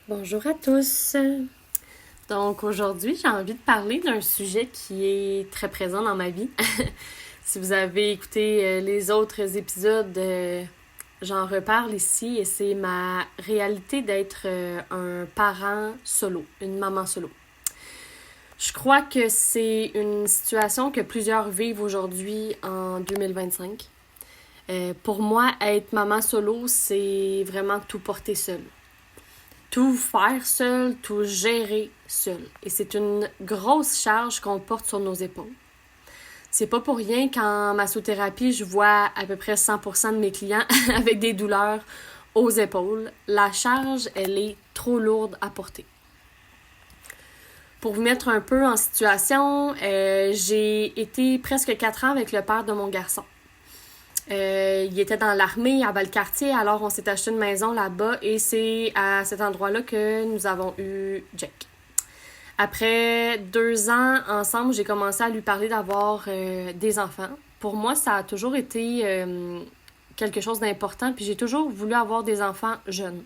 Bonjour à tous. Donc aujourd'hui, j'ai envie de parler d'un sujet qui est très présent dans ma vie. Si vous avez écouté les autres épisodes, j'en reparle ici et c'est ma réalité d'être un parent solo, une maman solo. Je crois que c'est une situation que plusieurs vivent aujourd'hui en 2025. Pour moi, être maman solo, c'est vraiment tout porter seul. Tout faire seul, tout gérer seul. Et c'est une grosse charge qu'on porte sur nos épaules. C'est pas pour rien qu'en massothérapie, je vois à peu près 100% de mes clients avec des douleurs aux épaules. La charge, elle est trop lourde à porter. Pour vous mettre un peu en situation, j'ai été presque 4 ans avec le père de mon garçon. Il était dans l'armée à Valcartier, alors on s'est acheté une maison là-bas et c'est à cet endroit-là que nous avons eu Jake. Après 2 ans ensemble, j'ai commencé à lui parler d'avoir des enfants. Pour moi, ça a toujours été quelque chose d'important, puis j'ai toujours voulu avoir des enfants jeunes.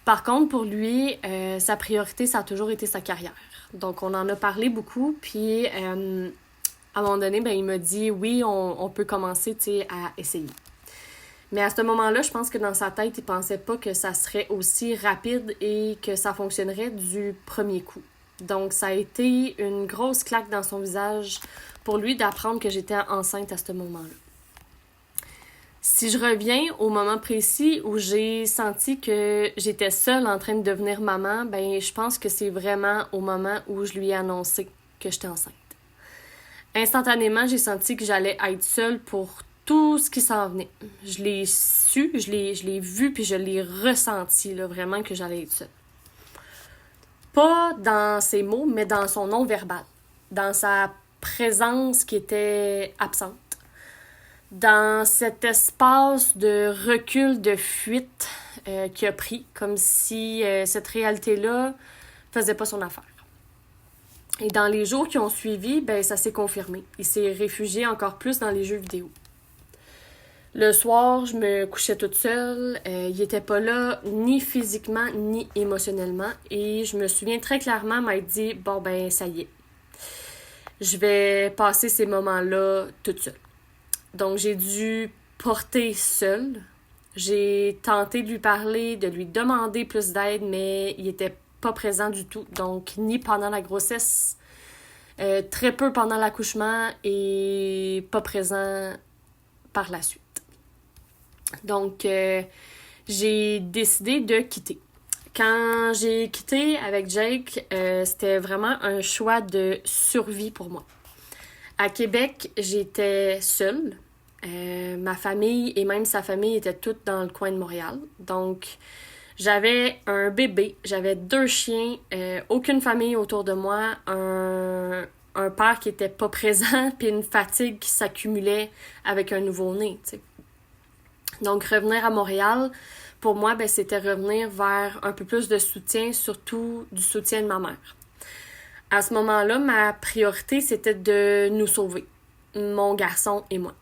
Par contre, pour lui, sa priorité, ça a toujours été sa carrière. Donc, on en a parlé beaucoup, puis à un moment donné, il m'a dit oui, on peut commencer à essayer. Mais à ce moment-là, je pense que dans sa tête, il pensait pas que ça serait aussi rapide et que ça fonctionnerait du premier coup. Donc, ça a été une grosse claque dans son visage pour lui d'apprendre que j'étais enceinte à ce moment-là. Si je reviens au moment précis où j'ai senti que j'étais seule en train de devenir maman, je pense que c'est vraiment au moment où je lui ai annoncé que j'étais enceinte. Instantanément, j'ai senti que j'allais être seule pour tout ce qui s'en venait. Je l'ai su, je l'ai vu, puis je l'ai ressenti, là, vraiment que j'allais être seule. Pas dans ses mots, mais dans son non-verbal. Dans sa présence qui était absente. Dans cet espace de recul, de fuite qu'il a pris, comme si cette réalité-là faisait pas son affaire. Et dans les jours qui ont suivi, ça s'est confirmé. Il s'est réfugié encore plus dans les jeux vidéo. Le soir, je me couchais toute seule. Il était pas là, ni physiquement, ni émotionnellement. Et je me souviens très clairement m'être dit, ça y est. Je vais passer ces moments-là toute seule. Donc, j'ai dû porter seule. J'ai tenté de lui parler, de lui demander plus d'aide, mais il était pas présent du tout. Donc, ni pendant la grossesse, très peu pendant l'accouchement et pas présent par la suite. Donc, j'ai décidé de quitter. Quand j'ai quitté avec Jake, c'était vraiment un choix de survie pour moi. À Québec, j'étais seule. Ma famille et même sa famille étaient toutes dans le coin de Montréal. Donc, j'avais un bébé, j'avais 2 chiens, aucune famille autour de moi, un père qui était pas présent, puis une fatigue qui s'accumulait avec un nouveau-né, tu sais. Donc, revenir à Montréal, pour moi, c'était revenir vers un peu plus de soutien, surtout du soutien de ma mère. À ce moment-là, ma priorité, c'était de nous sauver, mon garçon et moi.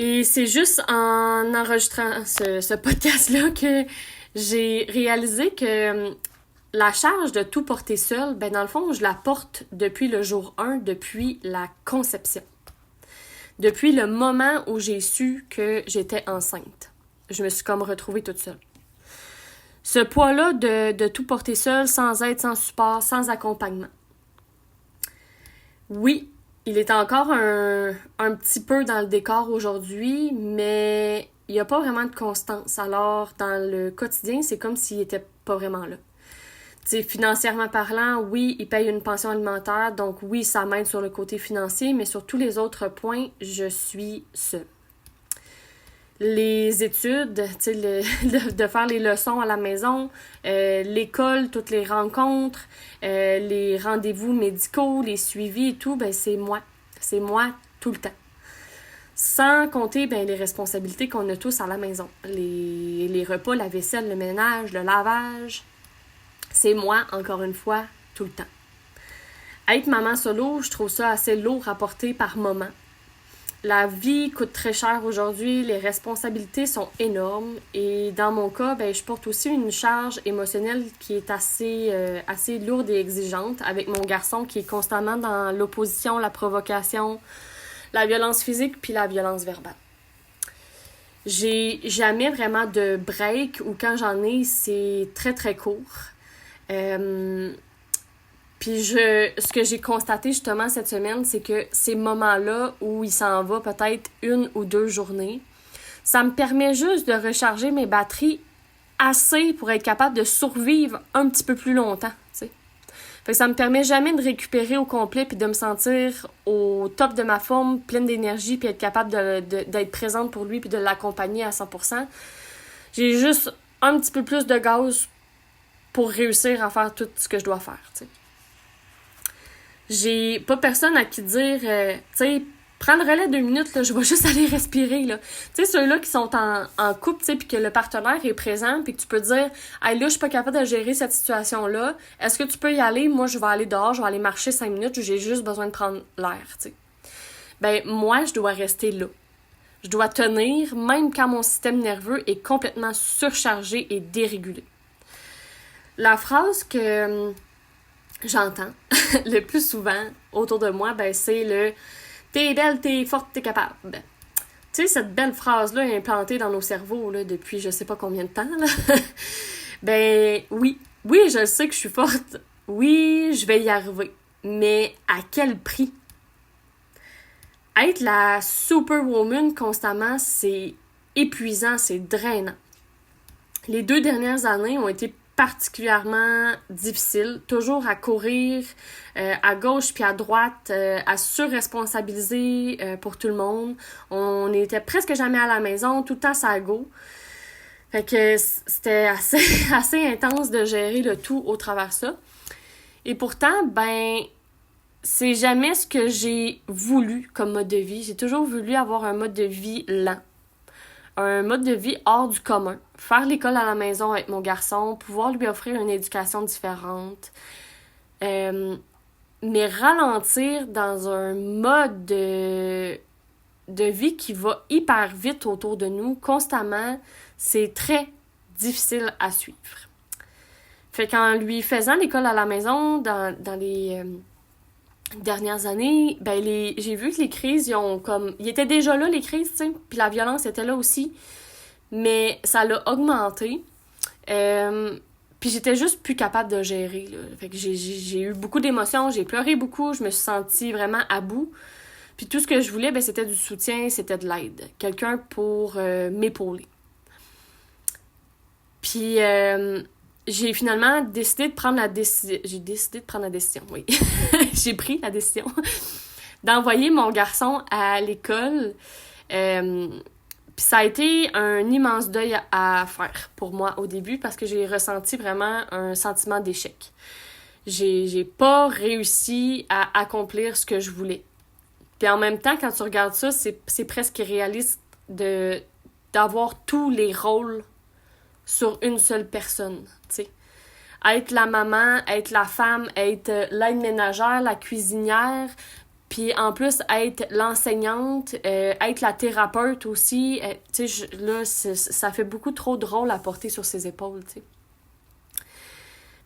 Et c'est juste en enregistrant ce podcast-là que j'ai réalisé que la charge de tout porter seule, dans le fond, je la porte depuis le jour 1, depuis la conception. Depuis le moment où j'ai su que j'étais enceinte. Je me suis comme retrouvée toute seule. Ce poids-là de tout porter seule, sans aide, sans support, sans accompagnement. Oui, il est encore un petit peu dans le décor aujourd'hui, mais il n'y a pas vraiment de constance. Alors, dans le quotidien, c'est comme s'il n'était pas vraiment là. T'sais, financièrement parlant, oui, il paye une pension alimentaire, donc oui, ça m'aide sur le côté financier, mais sur tous les autres points, je suis seule. Les études, de faire les leçons à la maison, l'école, toutes les rencontres, les rendez-vous médicaux, les suivis et tout, c'est moi. C'est moi tout le temps. Sans compter les responsabilités qu'on a tous à la maison. Les repas, la vaisselle, le ménage, le lavage. C'est moi, encore une fois, tout le temps. Être maman solo, je trouve ça assez lourd à porter par moment. la vie coûte très cher aujourd'hui, les responsabilités sont énormes et dans mon cas, ben, je porte aussi une charge émotionnelle qui est assez lourde et exigeante avec mon garçon qui est constamment dans l'opposition, la provocation, la violence physique puis la violence verbale. J'ai jamais vraiment de break ou quand j'en ai, c'est très très court. Puis ce que j'ai constaté justement cette semaine, c'est que ces moments-là où il s'en va peut-être 1 ou 2 journées, ça me permet juste de recharger mes batteries assez pour être capable de survivre un petit peu plus longtemps, tu sais. Fait que ça me permet jamais de récupérer au complet puis de me sentir au top de ma forme, pleine d'énergie puis être capable d'être présente pour lui puis de l'accompagner à 100%. J'ai juste un petit peu plus de gaz pour réussir à faire tout ce que je dois faire, tu sais. J'ai pas personne à qui dire, tu sais, prends le relais 2 minutes, là, je vais juste aller respirer, là. Tu sais, ceux-là qui sont en couple, tu sais, puis que le partenaire est présent, puis que tu peux dire, hey, là, je suis pas capable de gérer cette situation-là, est-ce que tu peux y aller? Moi, je vais aller dehors, je vais aller marcher 5 minutes, j'ai juste besoin de prendre l'air, tu sais. Ben, moi, je dois rester là. Je dois tenir, même quand mon système nerveux est complètement surchargé et dérégulé. La phrase que j'entends le plus souvent autour de moi, ben c'est le « t'es belle, t'es forte, t'es capable ». Tu sais, cette belle phrase-là est implantée dans nos cerveaux là, depuis je sais pas combien de temps. Là. Ben oui, je sais que je suis forte. Oui, je vais y arriver. Mais à quel prix? Être la superwoman constamment, c'est épuisant, c'est drainant. Les 2 dernières années ont été particulièrement difficile, toujours à courir à gauche puis à droite, à surresponsabiliser pour tout le monde. On était presque jamais à la maison, tout le temps ça go. Fait que c'était assez intense de gérer le tout au travers de ça. Et pourtant, ben, c'est jamais ce que j'ai voulu comme mode de vie. J'ai toujours voulu avoir un mode de vie lent. Un mode de vie hors du commun. Faire l'école à la maison avec mon garçon, pouvoir lui offrir une éducation différente. Mais ralentir dans un mode de vie qui va hyper vite autour de nous, constamment, c'est très difficile à suivre. Fait qu'en lui faisant l'école à la maison, dans les dernières années, ben j'ai vu que les crises, ils étaient déjà là, les crises, tu sais, puis la violence était là aussi, mais ça l'a augmenté. Puis j'étais juste plus capable de gérer, là. Fait que j'ai eu beaucoup d'émotions, j'ai pleuré beaucoup, je me suis sentie vraiment à bout. Puis tout ce que je voulais, ben c'était du soutien, c'était de l'aide. Quelqu'un pour m'épauler. Puis j'ai finalement décidé de prendre la décision. J'ai décidé de prendre la décision, oui. J'ai pris la décision d'envoyer mon garçon à l'école. Puis ça a été un immense deuil à faire pour moi au début parce que j'ai ressenti vraiment un sentiment d'échec. J'ai pas réussi à accomplir ce que je voulais. Puis en même temps, quand tu regardes ça, c'est presque irréaliste d'avoir tous les rôles sur une seule personne, tu sais. Être la maman, être la femme, être l'aide ménagère, la cuisinière, puis en plus être l'enseignante, être la thérapeute aussi. Tu sais, là, ça fait beaucoup trop de rôles à porter sur ses épaules, tu sais.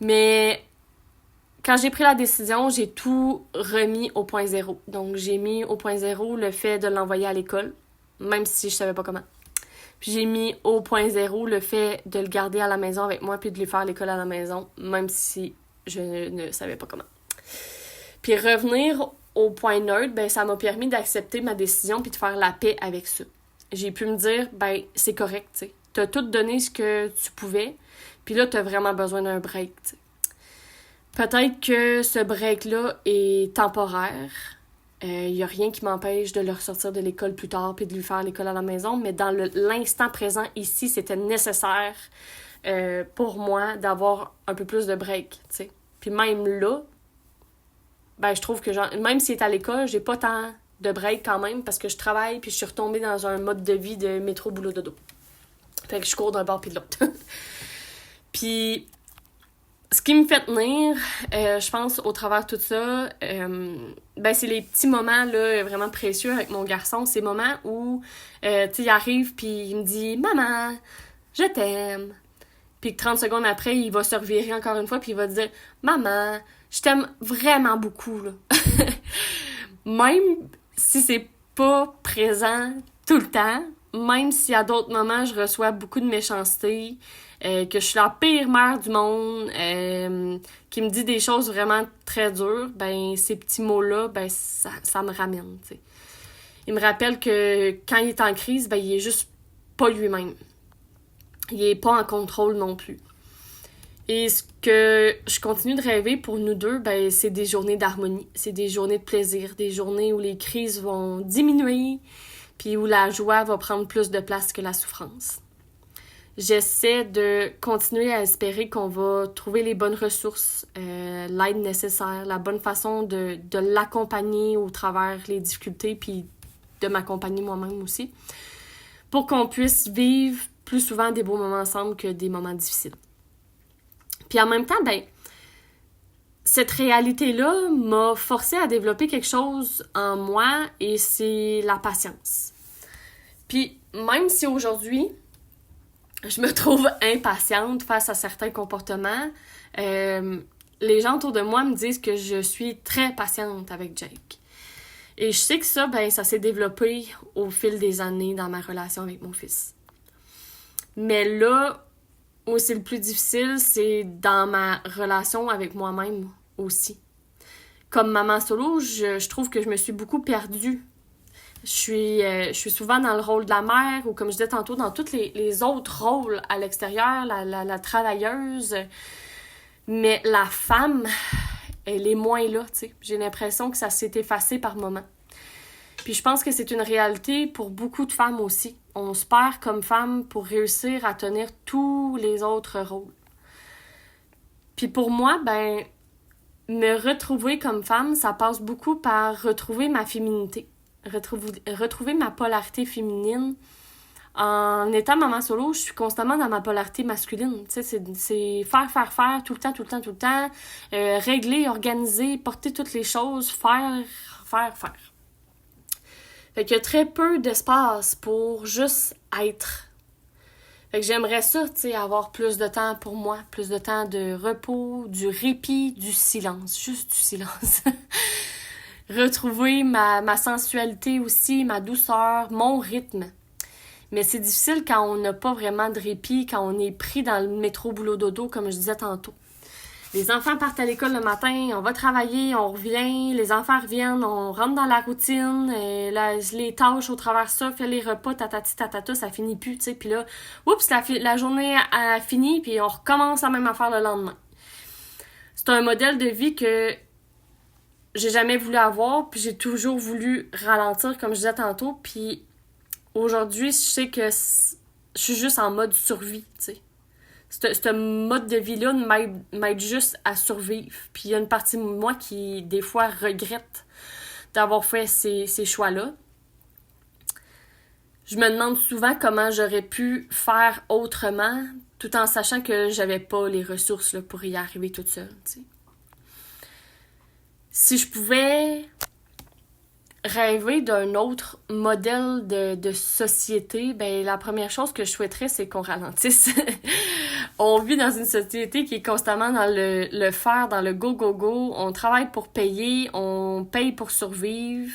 Mais quand j'ai pris la décision, j'ai tout remis au point zéro. Donc, j'ai mis au point zéro le fait de l'envoyer à l'école, même si je savais pas comment. Puis j'ai mis au point zéro le fait de le garder à la maison avec moi puis de lui faire l'école à la maison, même si je ne savais pas comment. Puis revenir au point neutre, ben ça m'a permis d'accepter ma décision puis de faire la paix avec ça. J'ai pu me dire, ben c'est correct, tu sais. T'as tout donné ce que tu pouvais, puis là, t'as vraiment besoin d'un break, tu sais. Peut-être que ce break-là est temporaire. Il n'y a rien qui m'empêche de le ressortir de l'école plus tard puis de lui faire l'école à la maison, mais dans l'instant présent ici, c'était nécessaire pour moi d'avoir un peu plus de break, tu sais. Puis même là, ben je trouve que même s'il est à l'école, j'ai pas tant de break quand même parce que je travaille puis je suis retombée dans un mode de vie de métro boulot dodo. Fait que je cours d'un bord puis de l'autre. Puis Ce qui me fait tenir, je pense, au travers de tout ça, c'est les petits moments là, vraiment précieux avec mon garçon. Ces moments où, tu sais, il arrive puis il me dit « Maman, je t'aime ». Puis 30 secondes après, il va se revirer encore une fois puis il va dire « Maman, je t'aime vraiment beaucoup. » là. Même si c'est pas présent tout le temps, même si à d'autres moments, je reçois beaucoup de méchanceté, que je suis la pire mère du monde, qui me dit des choses vraiment très dures, ben ces petits mots-là, ben ça me ramène, tu sais. Il me rappelle que quand il est en crise, ben il est juste pas lui-même. Il est pas en contrôle non plus. Et ce que je continue de rêver pour nous deux, ben c'est des journées d'harmonie, c'est des journées de plaisir, des journées où les crises vont diminuer, puis où la joie va prendre plus de place que la souffrance. J'essaie de continuer à espérer qu'on va trouver les bonnes ressources, l'aide nécessaire, la bonne façon de l'accompagner au travers les difficultés, puis de m'accompagner moi-même aussi, pour qu'on puisse vivre plus souvent des beaux moments ensemble que des moments difficiles. Puis en même temps, ben, cette réalité-là m'a forcé à développer quelque chose en moi, et c'est la patience. Puis même si aujourd'hui, je me trouve impatiente face à certains comportements, les gens autour de moi me disent que je suis très patiente avec Jake. Et je sais que ça, ben, ça s'est développé au fil des années dans ma relation avec mon fils. Mais là, où c'est le plus difficile, c'est dans ma relation avec moi-même aussi. Comme maman solo, je trouve que je me suis beaucoup perdue. Je suis souvent dans le rôle de la mère, ou comme je disais tantôt, dans tous les autres rôles à l'extérieur, la travailleuse. Mais la femme, elle est moins là, tu sais. J'ai l'impression que ça s'est effacé par moments. Puis je pense que c'est une réalité pour beaucoup de femmes aussi. On se perd comme femme pour réussir à tenir tous les autres rôles. Puis pour moi, ben, me retrouver comme femme, ça passe beaucoup par retrouver ma féminité. Retrouver ma polarité féminine. En étant maman solo, je suis constamment dans ma polarité masculine. Tu sais, c'est faire, tout le temps. Régler, organiser, porter toutes les choses, faire. Fait qu'il y a très peu d'espace pour juste être. Fait que j'aimerais ça, tu sais, avoir plus de temps pour moi, plus de temps de repos, du répit, du silence, juste du silence. Retrouver ma sensualité aussi, ma douceur, mon rythme. Mais c'est difficile quand on n'a pas vraiment de répit, quand on est pris dans le métro boulot dodo, comme je disais tantôt. Les enfants partent à l'école le matin, on va travailler, on revient, les enfants reviennent, on rentre dans la routine, les tâches au travers de ça, faire les repas, tatata, ça finit plus, tu sais. Puis là, oups, la journée a fini, puis on recommence la même affaire le lendemain. C'est un modèle de vie que j'ai jamais voulu avoir, puis j'ai toujours voulu ralentir, comme je disais tantôt, puis aujourd'hui, je sais que je suis juste en mode survie, tu sais. Ce mode de vie-là m'aide juste à survivre. Puis il y a une partie de moi qui, des fois, regrette d'avoir fait ces choix-là. Je me demande souvent comment j'aurais pu faire autrement, tout en sachant que j'avais pas les ressources là, pour y arriver toute seule, tu sais. Si je pouvais rêver d'un autre modèle de société, ben la première chose que je souhaiterais, c'est qu'on ralentisse. On vit dans une société qui est constamment dans le faire, dans le go. On travaille pour payer, on paye pour survivre.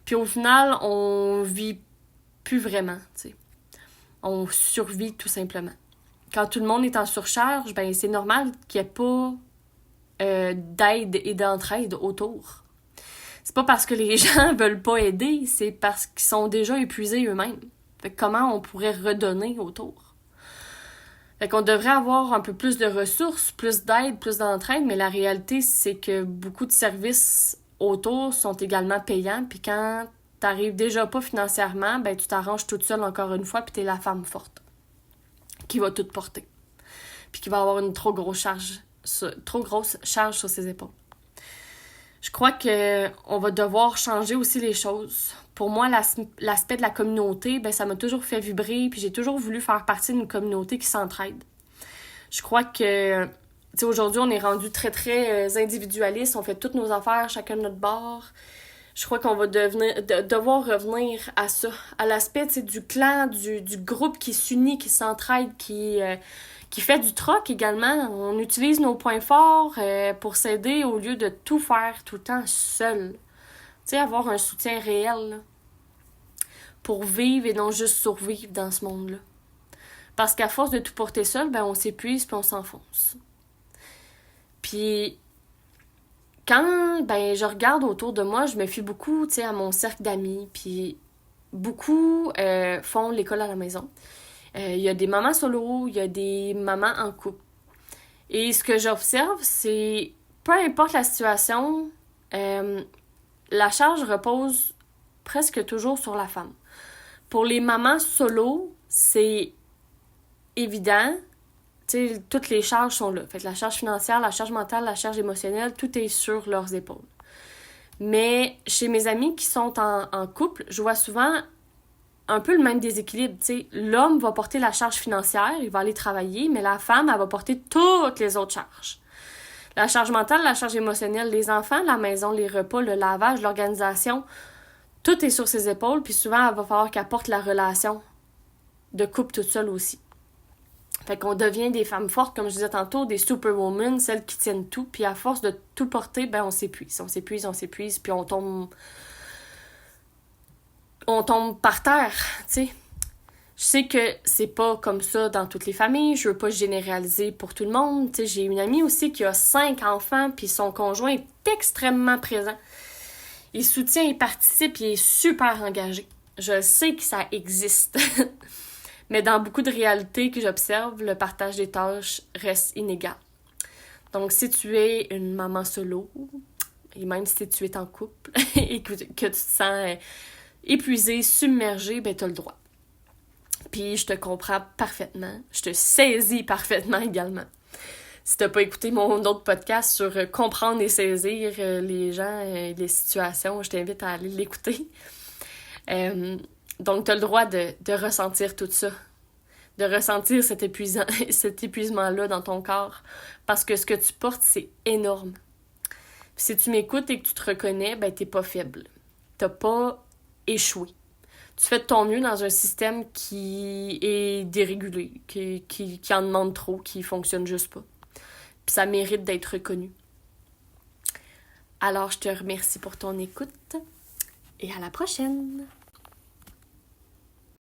Puis au final, on vit plus vraiment, tu sais. On survit tout simplement. Quand tout le monde est en surcharge, ben c'est normal qu'il n'y ait pas d'aide et d'entraide autour. C'est pas parce que les gens veulent pas aider, c'est parce qu'ils sont déjà épuisés eux-mêmes. Fait que comment on pourrait redonner autour? Fait qu'on devrait avoir un peu plus de ressources, plus d'aide, plus d'entraide, mais la réalité, c'est que beaucoup de services autour sont également payants, puis quand t'arrives déjà pas financièrement, ben tu t'arranges toute seule encore une fois, puis t'es la femme forte qui va tout porter, puis qui va avoir une trop grosse charge sur ses épaules. Je crois qu'on va devoir changer aussi les choses. Pour moi, l'aspect de la communauté, ben ça m'a toujours fait vibrer, puis j'ai toujours voulu faire partie d'une communauté qui s'entraide. Je crois que, tu sais, aujourd'hui, on est rendu très, très individualiste. On fait toutes nos affaires, chacun de notre bord. Je crois qu'on va devoir revenir à ça, à l'aspect, tu sais, du clan, du groupe qui s'unit, qui s'entraide, qui fait du troc également. On utilise nos points forts pour s'aider au lieu de tout faire tout le temps seul. Tu sais, avoir un soutien réel, là, pour vivre et non juste survivre dans ce monde-là. Parce qu'à force de tout porter seul, ben on s'épuise puis on s'enfonce. Puis quand je regarde autour de moi, je me fie beaucoup, tu sais, à mon cercle d'amis, puis beaucoup font l'école à la maison. Il y a des mamans solo, il y a des mamans en couple. Et ce que j'observe, c'est peu importe la situation, la charge repose presque toujours sur la femme. Pour les mamans solo, c'est évident. Tu sais, toutes les charges sont là. Fait que la charge financière, la charge mentale, la charge émotionnelle, tout est sur leurs épaules. Mais chez mes amis qui sont en couple, je vois souvent un peu le même déséquilibre. Tu sais, l'homme va porter la charge financière, il va aller travailler, mais la femme, elle va porter toutes les autres charges. La charge mentale, la charge émotionnelle, les enfants, la maison, les repas, le lavage, l'organisation, tout est sur ses épaules, puis souvent, il va falloir qu'elle porte la relation de couple toute seule aussi. Fait qu'on devient des femmes fortes, comme je disais tantôt, des superwomen, celles qui tiennent tout, puis à force de tout porter, on s'épuise, puis on tombe par terre, tu sais. Je sais que c'est pas comme ça dans toutes les familles, je veux pas généraliser pour tout le monde, tu sais, j'ai une amie aussi qui a 5 enfants, puis son conjoint est extrêmement présent. Il soutient, il participe, il est super engagé. Je sais que ça existe. Mais dans beaucoup de réalités que j'observe, le partage des tâches reste inégal. Donc, si tu es une maman solo, et même si tu es en couple et que tu te sens épuisée, submergée, tu as le droit. Puis, je te comprends parfaitement. Je te saisis parfaitement également. Si t'as pas écouté mon autre podcast sur comprendre et saisir les gens et les situations, je t'invite à aller l'écouter. Donc, tu as le droit de ressentir tout ça, de ressentir cet épuisement-là dans ton corps, parce que ce que tu portes, c'est énorme. Puis si tu m'écoutes et que tu te reconnais, t'es pas faible. T'as pas échoué. Tu fais de ton mieux dans un système qui est dérégulé, qui en demande trop, qui fonctionne juste pas. Puis ça mérite d'être reconnu. Alors, je te remercie pour ton écoute et à la prochaine!